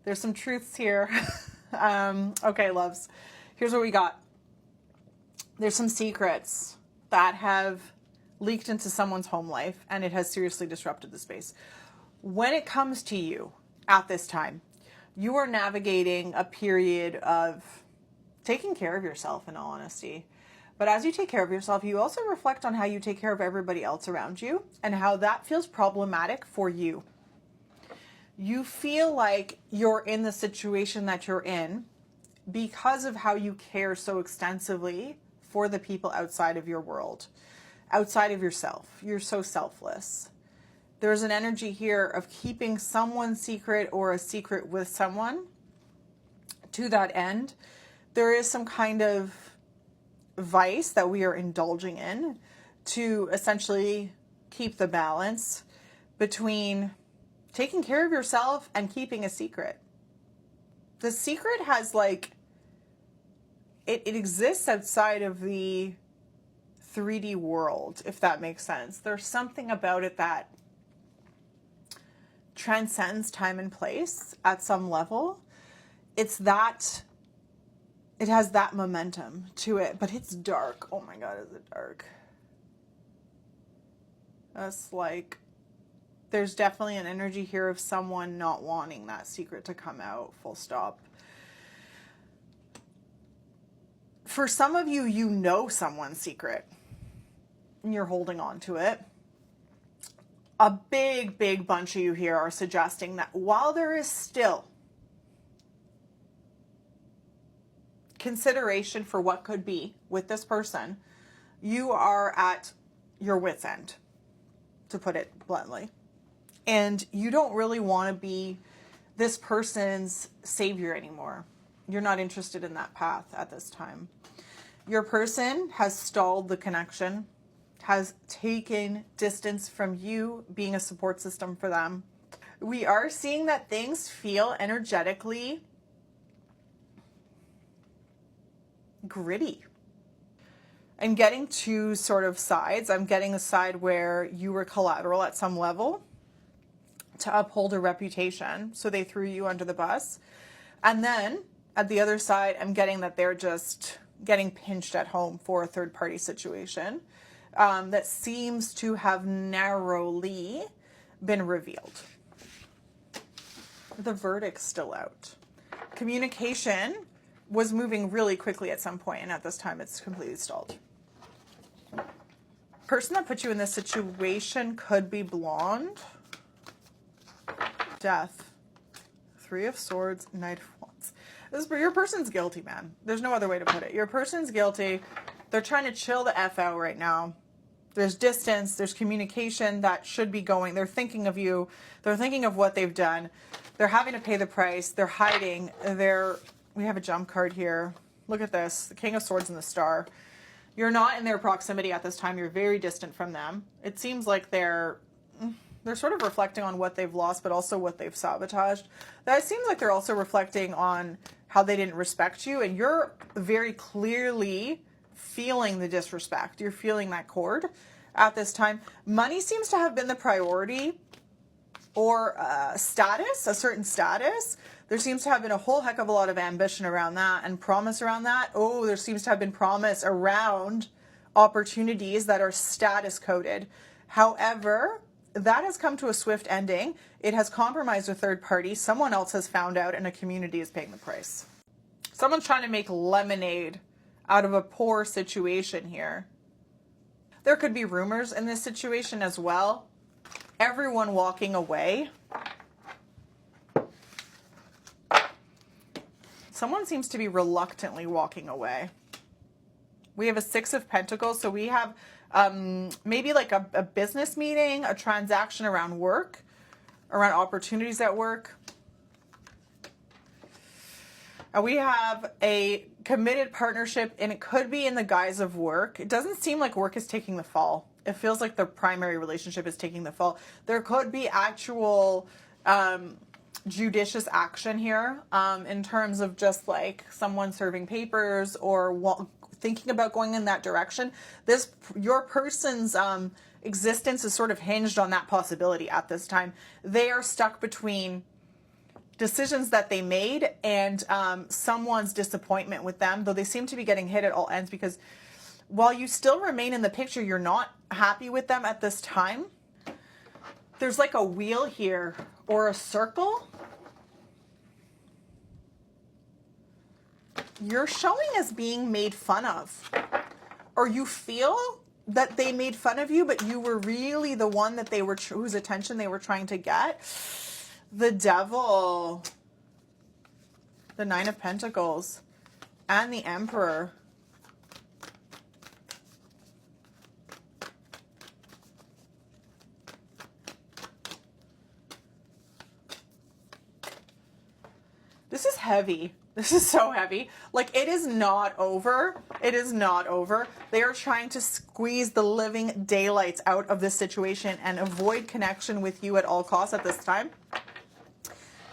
There's some truths here. Okay, loves. Here's what we got. There's some secrets that have leaked into someone's home life, and it has seriously disrupted the space. When it comes to you at this time, you are navigating a period of taking care of yourself, in all honesty. But as you take care of yourself, you also reflect on how you take care of everybody else around you and how that feels problematic for you. You feel like you're in the situation that you're in because of how you care so extensively for the people outside of your world, outside of yourself. You're so selfless. There's an energy here of keeping someone's secret or a secret with someone. To that end, there is some kind of vice that we are indulging in to essentially keep the balance between taking care of yourself and keeping a secret. The secret has it exists outside of the 3D world, if that makes sense. There's something about it that transcends time and place at some level. It has that momentum to it, but it's dark. Oh my God, is it dark? That's there's definitely an energy here of someone not wanting that secret to come out, full stop. For some of you, you know someone's secret and you're holding on to it. A big bunch of you here are suggesting that while there is still consideration for what could be with this person, you are at your wit's end, to put it bluntly. And you don't really want to be this person's savior anymore. You're not interested in that path at this time. Your person has stalled the connection, has taken distance from you being a support system for them. We are seeing that things feel energetically gritty. I'm getting two sort of sides. I'm getting a side where you were collateral at some level to uphold a reputation, so they threw you under the bus. And then at the other side, I'm getting that they're just getting pinched at home for a third-party situation that seems to have narrowly been revealed. The verdict's still out. Communication was moving really quickly at some point, and at this time it's completely stalled. Person that put you in this situation could be blonde. Death. 3 of Swords, Knight of Wands. Your person's guilty, man. There's no other way to put it. Your person's guilty. They're trying to chill the F out right now. There's distance. There's communication that should be going. They're thinking of you. They're thinking of what they've done. They're having to pay the price. They're hiding. We have a jump card here. Look at this. The King of Swords and the Star. You're not in their proximity at this time. You're very distant from them. It seems like they're sort of reflecting on what they've lost, but also what they've sabotaged. That seems like they're also reflecting on how they didn't respect you, and you're very clearly feeling the disrespect. You're feeling that cord at this time. Money seems to have been the priority, or status, a certain status. There seems to have been a whole heck of a lot of ambition around that and promise around that. Oh, there seems to have been promise around opportunities that are status coded. However, that has come to a swift ending. It has compromised a third party. Someone else has found out, and a community is paying the price. Someone's trying to make lemonade out of a poor situation here. There could be rumors in this situation as well. Everyone walking away. Someone seems to be reluctantly walking away. We have a 6 of Pentacles, so we have maybe like a business meeting, a transaction around work, around opportunities at work. We have a committed partnership, and it could be in the guise of work. It doesn't seem like work is taking the fall. It feels like the primary relationship is taking the fall. There could be actual judicious action here in terms of just like someone serving papers or thinking about going in that direction. Your person's existence is sort of hinged on that possibility at this time. They are stuck between decisions that they made and someone's disappointment with them, though they seem to be getting hit at all ends, because while you still remain in the picture, you're not happy with them at this time. There's like a wheel here or a circle. You're showing as being made fun of, or you feel that they made fun of you, but you were really the one that they were whose attention they were trying to get. The Devil, the Nine of Pentacles, and the Emperor. This is heavy. This is so heavy. Like, it is not over. It is not over. They are trying to squeeze the living daylights out of this situation and avoid connection with you at all costs at this time,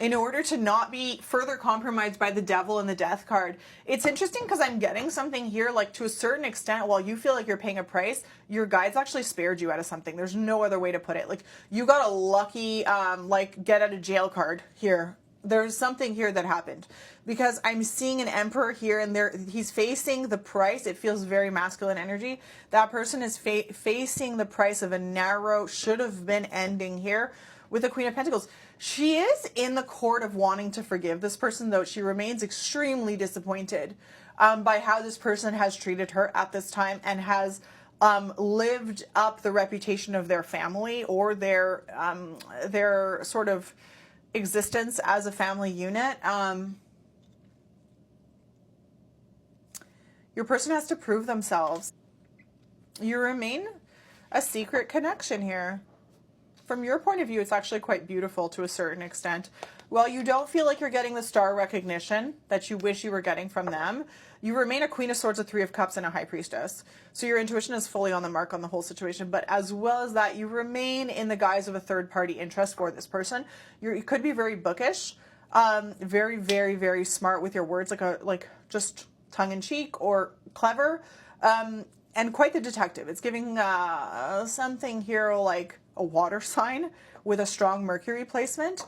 in order to not be further compromised by the Devil and the Death card. It's interesting because I'm getting something here, like, to a certain extent, while you feel like you're paying a price, your guides actually spared you out of something. There's no other way to put it. Like, you got a lucky, like, get out of jail card here. There's something here that happened, because I'm seeing an Emperor here, and he's facing the price. It feels very masculine energy. That person is facing the price of a narrow, should have been ending here with the Queen of Pentacles. She is in the court of wanting to forgive this person, though she remains extremely disappointed by how this person has treated her at this time, and has lived up the reputation of their family, or their sort of existence as a family unit. Your person has to prove themselves. You remain a secret connection here. From your point of view, it's actually quite beautiful to a certain extent. While you don't feel like you're getting the star recognition that you wish you were getting from them, you remain a Queen of Swords, a Three of Cups, and a High Priestess. So your intuition is fully on the mark on the whole situation. But as well as that, you remain in the guise of a third-party interest for this person. You could be very bookish, very, very, very smart with your words, like just tongue-in-cheek or clever, and quite the detective. It's giving something here like a water sign with a strong Mercury placement.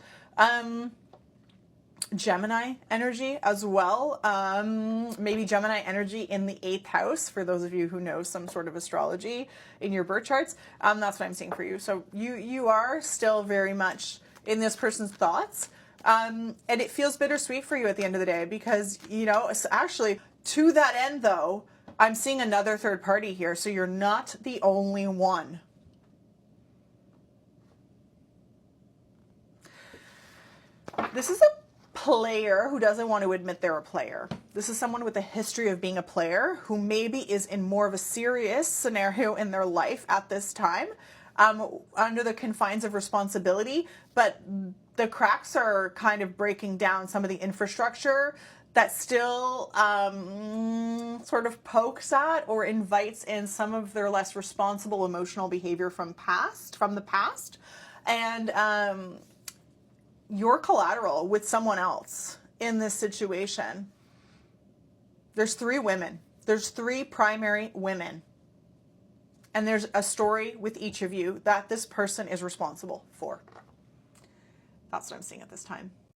Gemini energy as well. Maybe Gemini energy in the 8th house, for those of you who know some sort of astrology in your birth charts. That's what I'm seeing for you. So you are still very much in this person's thoughts. And it feels bittersweet for you at the end of the day, because, you know, actually to that end though, I'm seeing another third party here. So you're not the only one. This is a player who doesn't want to admit they're a player. This is someone with a history of being a player who maybe is in more of a serious scenario in their life at this time, under the confines of responsibility, but the cracks are kind of breaking down some of the infrastructure that still sort of pokes at or invites in some of their less responsible emotional behavior from the past. And your collateral with someone else in this situation. There's 3 women. There's 3 primary women. And there's a story with each of you that this person is responsible for. That's what I'm seeing at this time.